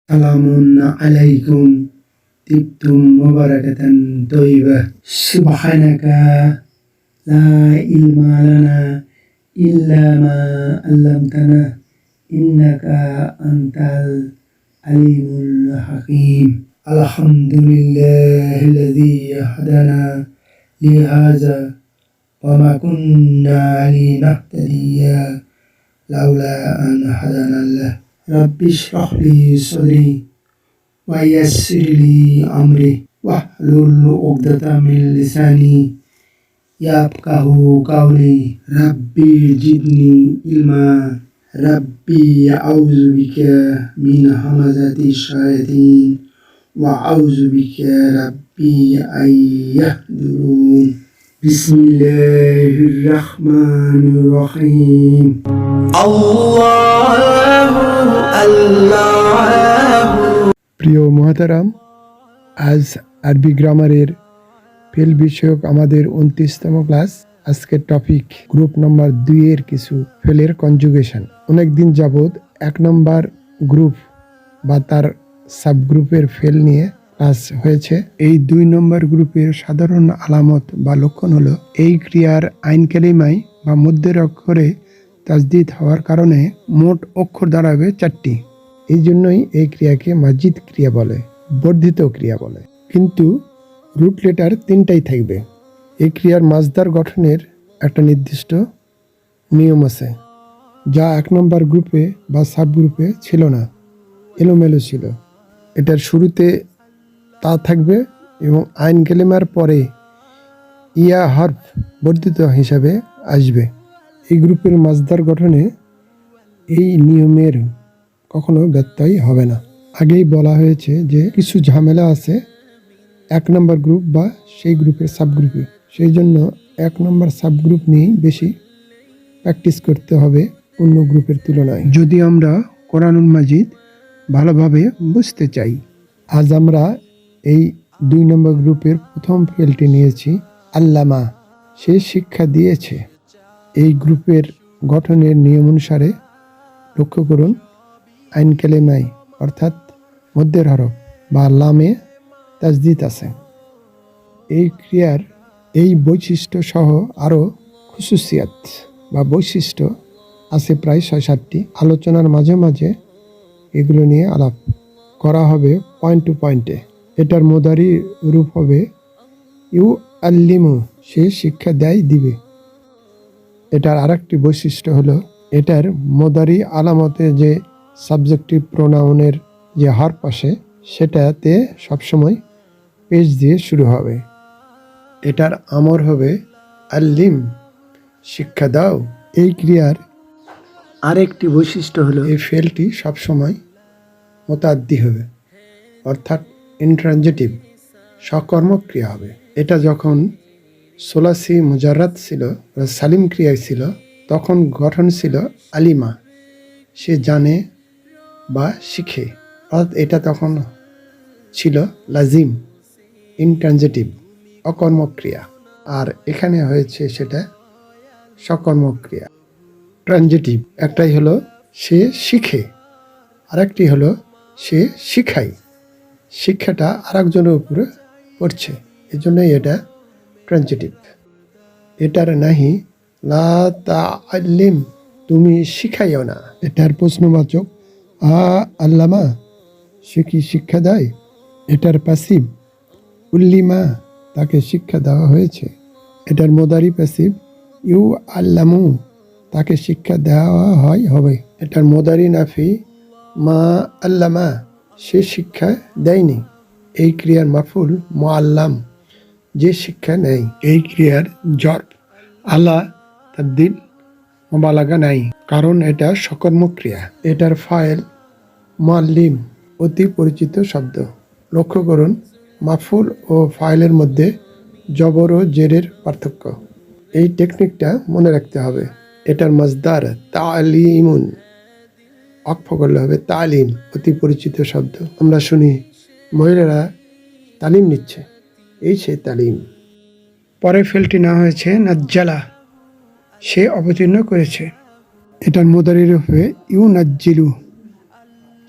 সালামুন আলাইকুম তিবতুম মুবারাকাতান তয়্যিবাহ সুবহানাকা লা ইলমা লানা ইল্লা মা আল্লামতানা ইন্নাকা আনতাল আলিমুল হাকিম আলহামদুলিল্লাহিল্লাযী হাদানা লিহাযা ওয়া মা কুন্না লিনাহতাদিয়া লাউলা আন হাদানাল্লাহ Rabbi shrah li sadri wa yassir li amri wahlul 'uqdatam min lisani yafqahu qawli Rabbi zidni ilma Rabbi a'udzu bika min hamazati syayatin wa a'udzu bika Rabbi an yahdurun Bismillahirrahmanirrahim প্রিয় মুহাতারাম, আজ আরবি গ্রামারের ফেল বিষয়ক আমাদের 29তম class. আজকের topic group number 2 এর কিছু ফেলের কনজুগেশন। অনেকদিন যাবৎ 1 নম্বর গ্রুপ বা তার সাবগ্রুপের ফেল নিয়ে ক্লাস হয়েছে। এই 2 নম্বর গ্রুপের সাধারণ আলামত বা লক্ষণ হলো এই ক্রিয়ার আইন কালিমায় বা মধ্যের অক্ষরে তাজদিদ হওয়ার কারণে মোট অক্ষর দাঁড়াবে 4টি। এই জন্যই এই ক্রিয়াকে মাজিদ ক্রিয়া বলে, বর্ধিত ক্রিয়া বলে। কিন্তু রুট লেটার 3টাই থাকবে। এই ক্রিয়ার মাজদার গঠনের একটা নির্দিষ্ট নিয়ম আছে, যা 1 নম্বর গ্রুপে বা সাব গ্রুপে ছিল না, এলোমেলো ছিল। এটার শুরুতে তা থাকবে এবং আইন কালিমার পরে ইয়া হরফ বর্ধিত হিসাবে আসবে। এই গ্রুপের মাজদার গঠনে এই নিয়মের কখনো ব্যত্যয় হবে না। আগেই বলা হয়েছে যে কিছু ঝামেলা আছে 1 নম্বর গ্রুপ বা সেই গ্রুপের সাবগ্রুপে। সেই জন্য 1 নম্বর সাবগ্রুপ নিয়েই বেশি প্র্যাকটিস করতে হবে অন্য গ্রুপের তুলনায়, যদি আমরা কোরআনুল মাজিদ ভালোভাবে বুঝতে চাই। আজ আমরা এই 2 নম্বর গ্রুপের প্রথম ফেলটি নিয়েছি, আল্লামা, সে শিক্ষা দিয়েছে। এই গ্রুপের গঠনের নিয়ম অনুসারে লক্ষ্য করুন, আইন কালেমায় অর্থাৎ মধ্যের হরফ বা লামে তাজদিদ আছে। এই ক্রিয়ার এই বৈশিষ্ট্য সহ আরও খুসুসিয়াত বা বৈশিষ্ট্য আছে প্রায় 6-7টি। আলোচনার মাঝে মাঝে এগুলো নিয়ে আলাপ করা হবে পয়েন্ট টু পয়েন্টে। এটার মুদারি রূপ হবে ইউ আল্লিমু, সে শিক্ষা দেয়, দিবে। এটার আরেকটি বৈশিষ্ট্য হলো এটার মুদারি আলামতে যে সাবজেক্টিভ প্রোনাউনের যে হরফ আসে সেটাতে সবসময় পেজ দিয়ে শুরু হবে। এটার আমর হবে আল্লিম, শিক্ষা দাও। এই ক্রিয়ার আরেকটি বৈশিষ্ট্য হলো এই ফেলটি সবসময় মোতাদ্দি হবে, অর্থাৎ ইন্ট্রানজিটিভ, সকর্মক ক্রিয়া হবে। এটা যখন সোলাসি মুজাররাদ ছিল, সালিম ক্রিয়ায় ছিল, তখন গঠন ছিল আলিমা, সে জানে বা শিখে। অর্থাৎ এটা তখন ছিল লাজিম, ইনট্রানজিটিভ, অকর্মক ক্রিয়া। আর এখানে হয়েছে সেটা সকর্মক ক্রিয়া, ট্রানজিটিভ। একটাই হলো সে শিখে, আরেকটি হলো সে শিখায়। শিক্ষাটা আরেকজনের উপরে পড়ছে, এজন্যই এটা ট্রানজিটিভ। এটার নাহি লা তাআল্লিম, তুমি শিখাইও না। এটার প্রশ্নবাচক আল্লামা, সে কি শিক্ষা দেয়। এটার প্যাসিভ উল্লিমা, তাকে শিক্ষা দেওয়া হয়েছে। এটার মুদারি প্যাসিভ ইউ আল্লামু, তাকে শিক্ষা দেওয়া হয়, হবে। এটার মুদারি নাফি মা আল্লামা, সে শিক্ষা দেয়নি। এই ক্রিয়ার মাফুল মুআল্লাম, যে শিক্ষা নেয়। এই ক্রিয়ার জর্ব আলা তাবদিল মুবালাগা নাই, কারণ এটা সকর্মক ক্রিয়া। এটার ফাইল মুআল্লিম, অতি পরিচিত শব্দ। লক্ষ্য করুন, মাফুল ও ফাইলের মধ্যে জবর ও জেরের পার্থক্য। এই টেকনিকটা মনে রাখতে হবে। এটার মাজদার তালিমুন, অক্ষ করলে হবে তালিম, অতি পরিচিত শব্দ। আমরা শুনি মহিলারা তালিম নিচ্ছে, এই সেই তালিম। পরের ফেলটি না হয়েছে নাজ্জালা, সে অবতীর্ণ করেছে। এটার মুদারি রূপে ইউ নাজ্জিলু,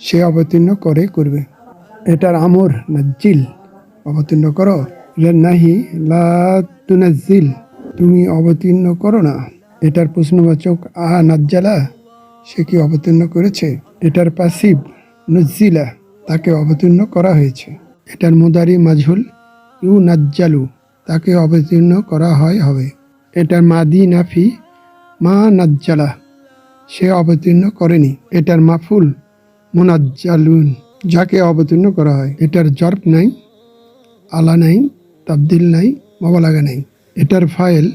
সে অবতীর্ণ করে করবে। এটার আমর নাজ্জিল, অবতীর্ণ করো। এটার নাহি লা তুনাজ্জিল, তুমি অবতীর্ণ করো না। এটার প্রশ্নবাচক নাজ্জালা, সে কি অবতীর্ণ করেছে। এটার পাসিভ নুজ্জিলা, তাকে অবতীর্ণ করা হয়েছে। এটার মুদারি মাজহুল ইউ নাজ্জালু, তাকে অবতীর্ণ করা হয় হবে। এটার মাদি নাফি মা নাজ্জালা, সে অবতীর্ণ করেনি। এটার মাফুল মুনাজ্জালুন, যাকে অবতীর্ণ করা হয়। এটার জর্ব নাই, আলা নাই, তাবদিল নাই, মোবালাগা নাই। এটার ফাইল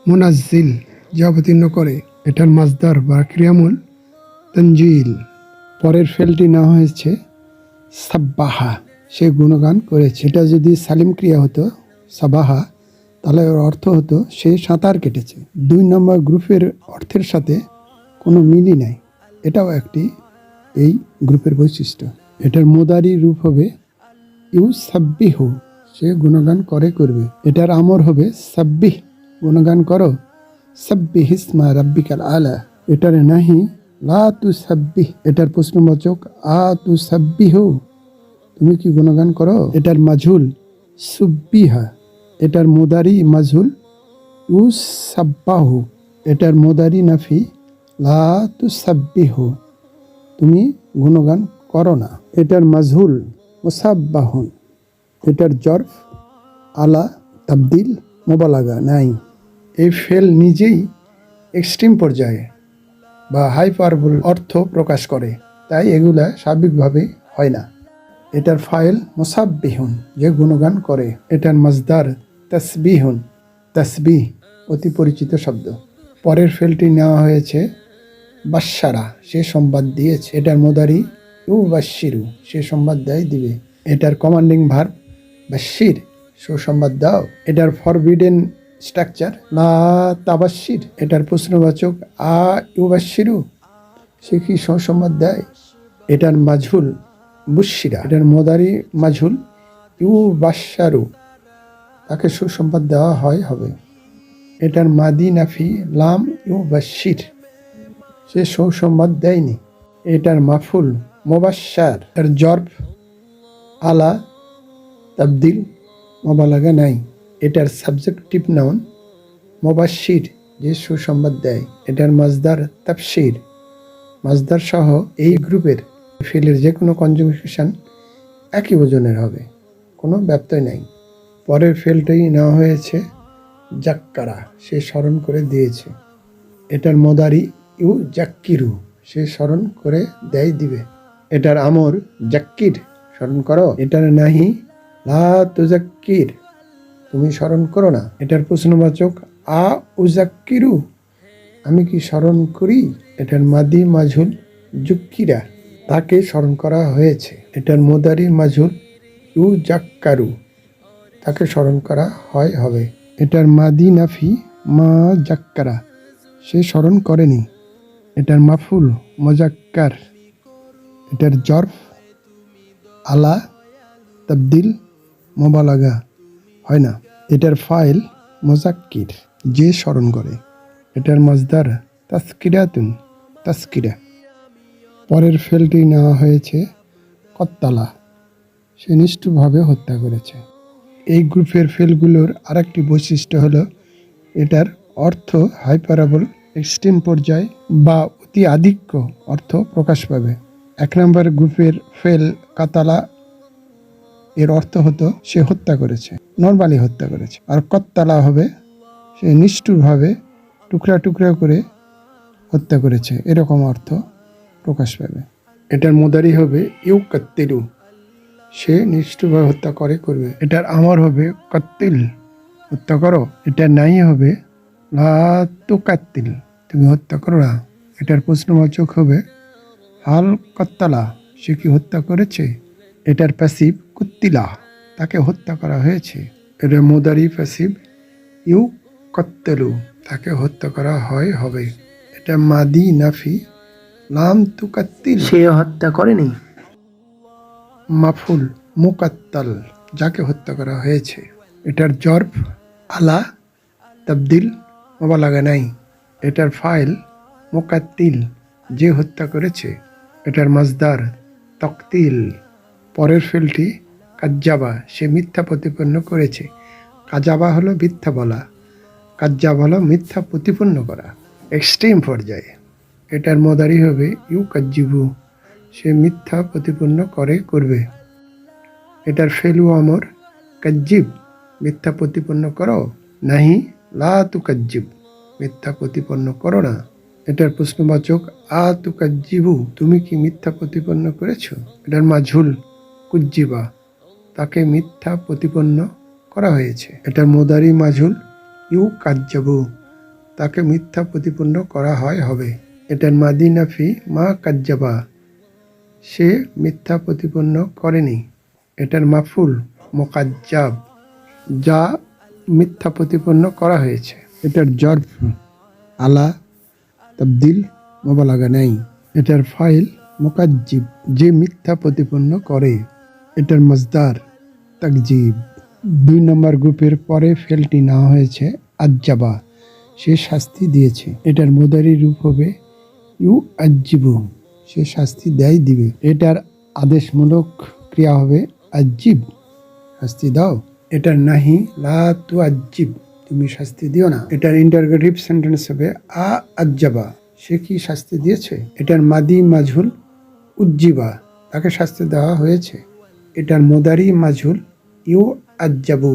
মুনাজ্জিল, যে অবতীর্ণ করে। এটার মাজদার বা ক্রিয়ামূল তঞ্জিল। পরের ফেলটি না হয়েছে সাব্বাহা, সে গুণগান করেছে। এটা যদি সালিম ক্রিয়া হতো সাবাহা, তাহলে ওর অর্থ হতো সে সাঁতার কেটেছে। 2 নম্বর গ্রুপের অর্থের সাথে কোনো মিলই নাই, এটাও একটি এই গ্রুপের বৈশিষ্ট্য। এটার মুদারি রূপ হবে ইউ সাব্বিহু, সে গুণগান করে করবে। এটার আমর হবে সাব্বিহ, গুণগান করো। সাব্বিহ ইসমা রাব্বিকাল আলা। এটার নাহি লা তুসাব্বিহ, এটার প্রশ্নবাচক তুসাব্বিহু, তুমি কি গুণগান করো। এটার মাজহুল সুব্বিহা, এটার মুদারি মাজহুল ইউসাব্বাহু। এটার মুদারি নাফি লা তুসাব্বিহু, তুমি গুণগান করো না। এটার মাজহুল মুসাব্বাহুন। এটার জর্ফ আলা, তাবদিল, মোবালাগা নাই। এই ফেল নিজেই এক্সট্রিম পর্যায়ে বা হাইপারবোল অর্থ প্রকাশ করে, তাই এগুলা স্বাভাবিকভাবে হয় না। এটার ফাইল মুসাব্বিহুন, যে গুণগান করে। এটার মাজদার তাসবিহুন, তাসবিহ অতি পরিচিত শব্দ। পরের ফেলটি নেওয়া হয়েছে বাশারা, সে সংবাদ দিয়েছে। এটার মুদারি ইউ বাশিরু, সে সংবাদ দেয়, দিবে। এটার কমান্ডিং ভার্ব বাশির, সুসংবাদ দাও। এটার ফরবিডেন স্ট্রাকচার লা তাবাশির। এটার প্রশ্নবাচক ইউ বাশিরু, সে কি সুসংবাদ দেয়। এটার মাজহুল বুশিরা। এটার মুদারি মাজহুল ইউ বাশারু, তাকে সুসংবাদ দেওয়া হয় হবে। এটার মাদি নাফি লাম ইউ বাশির, সে সুসংবাদ দেয়নি। এটার মাফুল মোবাশার। এর জর্ব আলা, তাবদিল, মোবালাগা নাই। এটার সাবজেক্টিভ নাউন মোবাশির, যে সুসংবাদ দেয়। এটার মাজদার তাফসির, মাজদার সহ এই গ্রুপের ফেলের যে কোনো কনজুগেশন একই ওজনের হবে, কোনো ব্যত্যয় নাই। পরের ফেলটাই নেওয়া হয়েছে জাক্কারা, সে স্মরণ করে দিয়েছে। এটার মুদারি ইউ জাক্কিরু, সে স্মরণ করে দেয়, দিবে। এটার আমর জাক্কির, স্মরণ করো। এটার নাহি লা তুজাক্কির, তুমি স্মরণ করো না। এটার প্রশ্নবাচক উজাক্কিরু, আমি কি স্মরণ করি। এটার মাদি মাজহুল জুক্কিরা, তাকে স্মরণ করা হয়েছে। এটার মুদারি মাজহুল ইউ জাক্কারু, তাকে স্মরণ করা হয় হবে। এটার মাদি নাফি মা জাক্কারা, সে স্মরণ করেনি। এটার মাফুল মজাক্কার। এটার জর্ফ আলা, তাবদিল, মোবালাগা হয় না। এটার ফাইল মোজাক্কির, যে স্মরণ করে। এটার মাজদার তাসকিরাতুন, তাসকিরা। পরের ফেলটি নেওয়া হয়েছে কত্তালা, সে নিষ্ঠুরভাবে হত্যা করেছে। এই গ্রুপের ফেলগুলোর আরেকটি বৈশিষ্ট্য হলো এটার অর্থ হাইপারাবল, এক্সট্রিম পর্যায় বা অতি আধিক্য অর্থ প্রকাশ পাবে। 1 নম্বর গ্রুপের ফেল কাতালা, এর অর্থ হতো সে হত্যা করেছে, নরমালি হত্যা করেছে। আর কত্তালা হবে সে নিষ্ঠুরভাবে টুকরা টুকরা করে হত্যা করেছে, এরকম অর্থ প্রকাশ পাবে। এটার মুদারি হবে ইউ কাত্তিলু, সে নিষ্ঠুরভাবে হত্যা করে করবে। এটার আমর হবে কাত্তিল, হত্যা করো। এটার নাই হবে লা তুকাত্তিল, তুমি হত্যা করো না। এটার প্রশ্নবাচক হবে হাল কত্তালা, সে কি হত্যা করেছে। এটার প্যাসিভ কুত্তিলা, তাকে হত্যা করা হয়েছে। এটার মুদারি প্যাসিভ ইউ কত্তেলু, তাকে হত্যা করা হয় হবে। এটা মাদি নাফি লাম তুকাত্তিল, সে হত্যা করেনি। মাফুল মুকাত্তাল, যাকে হত্যা করা হয়েছে। এটার জর্ব আলা, তাবদিল, মোবালাগা নাই। এটার ফাইল মুকাত্তিল, যে হত্যা করেছে। এটার মাজদার তকতিল। পরের ফেলটি কাজ্জাবা, সে মিথ্যা প্রতিপন্ন করেছে। কাজাবা হলো মিথ্যা বলা, কাজ্জাবা হলো মিথ্যা প্রতিপন্ন করা, এক্সট্রিম পর্যায়ে। এটার মদারি হবে ইউ কাজ্জিবু, সে মিথ্যা প্রতিপন্ন করবে। এটার ফেলু আমর কাজ্জিব, মিথ্যা প্রতিপন্ন করো, নাহি লা তু কাজ্জিব, মিথ্যা প্রতিপন্ন করো না। এটার প্রশ্নবাচক আ তু কাজ্জিবু, তুমি কি মিথ্যা প্রতিপন্ন করেছো। এটার মাঝুল কুজ্জিবা, তাকে মিথ্যা প্রতিপন্ন করা হয়েছে। এটার মোদারি মাঝুল ইউ কাজ্জাবু, তাকে মিথ্যা প্রতিপন্ন করা হবে। এটার মাদি নাফি মা কাজ্জাবা, সে মিথ্যা প্রতিপন্ন করেনি। এটার মাফুল মোকাজ্জাব, যা মিথ্যা প্রতিপন্ন করা হয়েছে। এটার জর্ফ আলা তাবদিল মোবালাগা নাই। এটার ফাইল মোকাজ্জিব, যে মিথ্যা প্রতিপন্ন করে। এটার মজদার তাকজিব। 2 নম্বর গ্রুপের পরে ফেলটি নেওয়া হয়েছে আজ্জাবা, সে শাস্তি দিয়েছে। এটার মোদারি রূপ হবে ইউ আজ্জিবু, সে শাস্তি দিবে। এটার আদেশমূলক ক্রিয়া হবে আজ্জিব, শাস্তি দাও। এটার নাহি লা তু আজ্জিব, তুমি শাস্তি দিও না। এটার ইন্টারগেটিভ সেন্টেন্স হবে আ আজ্জাবা, সে কি শাস্তি দিয়েছে। এটার মাদি মাঝুল উজ্জিবা, তাকে শাস্তি দেওয়া হয়েছে। এটার মোদারি মাঝুল ইউ আজ্জাবু,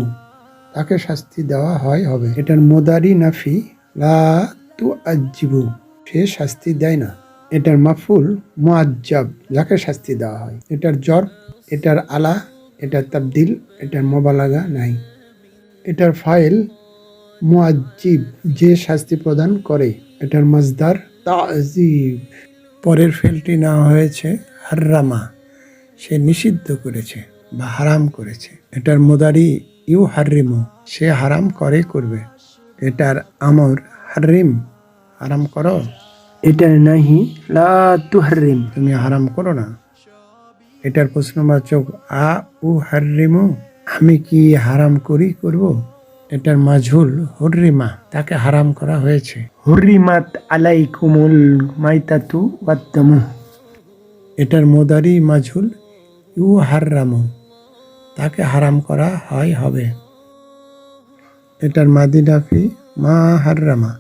তাকে শাস্তি দেওয়া হবে। এটার মোদারি নাফি লা তু আজ্জিবু, সে শাস্তি দেয় না। এটার মাফুল মুআজ্জাব, যাকে শাস্তি দেওয়া হয়। এটার জর, এটার আলা, এটার তাবদিল, এটার মোবালাগা নাই। এটার ফাইল মুআজ্জিব, যে শাস্তি প্রদান করে। এটার মাজদার তাজিব। পরের ফেলটি নেওয়া হয়েছে হাররামা, সে নিষিদ্ধ করেছে বা হারাম করেছে। এটার মোদারি ইউ হারিমু, সে হারাম করবে। এটার আমর হারিম, হারাম করো। এটার নাহি লা তুহারিম, তুমি হারাম করো না। এটার প্রশ্নবাচক আ উ হারিমু, আমি কি হারাম করব। এটার মাঝুল হুররিমা, তাকে হারাম করা হয়েছে। হুররিমাত আলাইকুমুল মাইতাতু ওয়াদ্দামু। এটার মোদারি মাঝুল ইউ হাররামু, তাকে হারাম করা হবে। এটার মাদি নাফি মা হাররামা,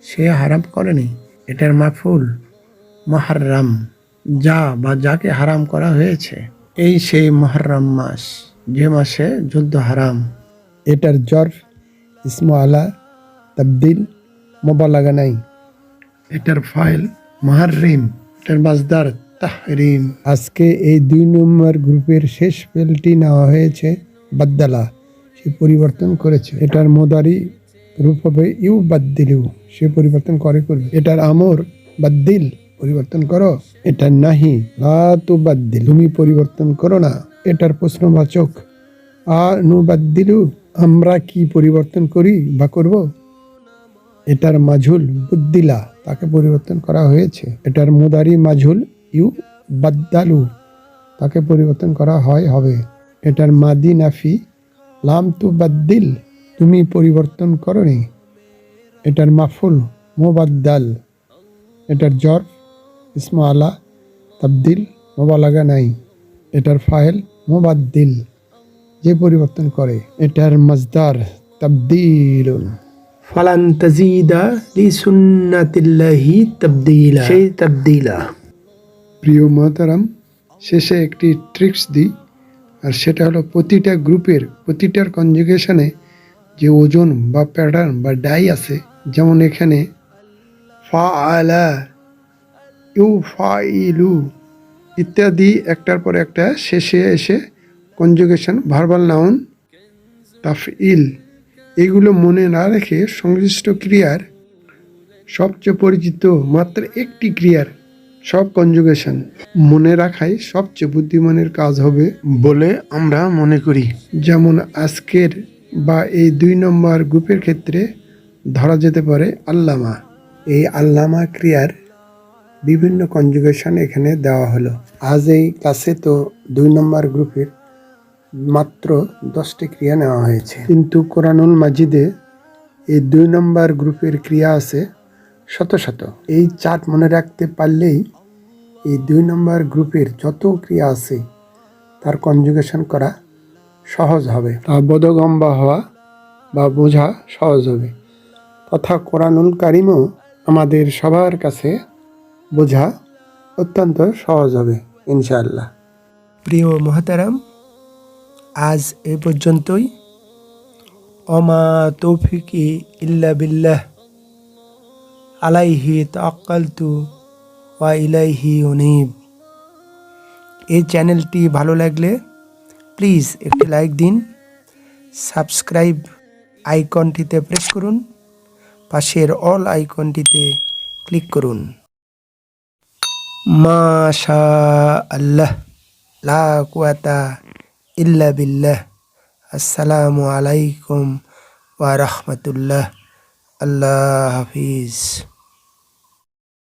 সে হারাম করেনি। এটার মাফুল মুহাররাম, যা বা যাকে হারাম করা হয়েছে। এই সেই মুহররম মাস, যে মাসে যুদ্ধ হারাম। এটার জর্ফ ইসমু আলা তাবদিল মোবালাগা নাই। এটার ফাইল মুহাররিম, এটার মাজদার তাহরিম। আজকে এই 2 নম্বর গ্রুপের শেষ ফেলটি নেওয়া হয়েছে বাদ্দালা, সে পরিবর্তন করেছে। এটার মোদারি রূপ হবে ইউ বাদ্দিলু, সে পরিবর্তন করবে। এটার আমর বাদ্দিল, পরিবর্তন করো। এটার নাহি লা তুবাদ্দিল, তুমি পরিবর্তন করো না। এটার প্রশ্নবাচক আ নুবাদ্দিলু, আমরা কি পরিবর্তন করি বা করব। এটার মাঝুল বুদ্দিলা, তাকে পরিবর্তন করা হয়েছে। এটার মোদারি মাঝুল ইউ বাদ্দালু, তাকে পরিবর্তন করা হবে। এটার মাদি নাফি লাম তুবাদ্দিল, তুমি পরিবর্তন করনি। এটার মাফুল মুবাদ্দাল। এটার জর ইসমু আলা তাবদিল মোবালাগা নাই। এটার ফাইল মুবাদ্দিল, যে পরিবর্তন করে। এটার মাজদার তাবদিলুন। ফালান তাজিদা লিসুন্নাতিল্লাহি তাবদিলা, সেই তাবদিলা। প্রিয় মুহতারাম, শেষে একটি ট্রিক্স দিই, আর সেটা হলো প্রতিটা গ্রুপের প্রতিটার কনজুগেশনে যে ওজন বা প্যাটার্ন বা ডাই আছে, যেমন এখানে ফাআলা, ইউফাইলু ইত্যাদি একটার পর একটা শেষে এসে কনজুগেশন ভার্বাল নাউন তাফইল, এগুলো মনে না রেখে সংশ্লিষ্ট ক্রিয়ার সবচেয়ে পরিচিত মাত্র একটি ক্রিয়ার সব কনজুগেশন মনে রাখাই সবচেয়ে বুদ্ধিমানের কাজ হবে বলে আমরা মনে করি। যেমন আজকের বা এই 2 নম্বর গ্রুপের ক্ষেত্রে ধরা যেতে পারে আল্লামা। এই আল্লামা ক্রিয়ার বিভিন্ন কনজুগেশন এখানে দেওয়া হলো। আজ এই ক্লাসে তো 2 নম্বর গ্রুপের মাত্র 10টি ক্রিয়া নেওয়া হয়েছে, কিন্তু কোরআনুল মাজিদে এই 2 নম্বর গ্রুপের ক্রিয়া আছে শত শত। এই চার্ট মনে রাখতে পারলেই এই 2 নম্বর গ্রুপের যত ক্রিয়া আছে তার কনজুগেশন করা সহজ হবে, তা বোধগম্য হওয়া বা বোঝা সহজ হবে, তথা কোরআনুল কারিমও আমাদের সবার কাছে বোঝা অত্যন্ত সহজ হবে ইনশাআল্লাহ। প্রিয় মুহতারাম, আজ এ পর্যন্তই। ওমা তৌফিকি ইল্লা বিল্লাহ, আলাইহি তাওয়াক্কালতু ওয়া ইলাইহি উনীব। এই চ্যানেলটি ভালো লাগলে প্লিজ একটি লাইক দিন, সাবস্ক্রাইব আইকনটিতে প্রেস করুন, পাশের অল আইকনটিতে ক্লিক করুন। মাশা আল্লাহ, লা কুওয়াতা ইল্লা বিল্লাহ। আসসালামু আলাইকুম ওয়া রাহমাতুল্লাহ। আল্লাহ হাফিজ।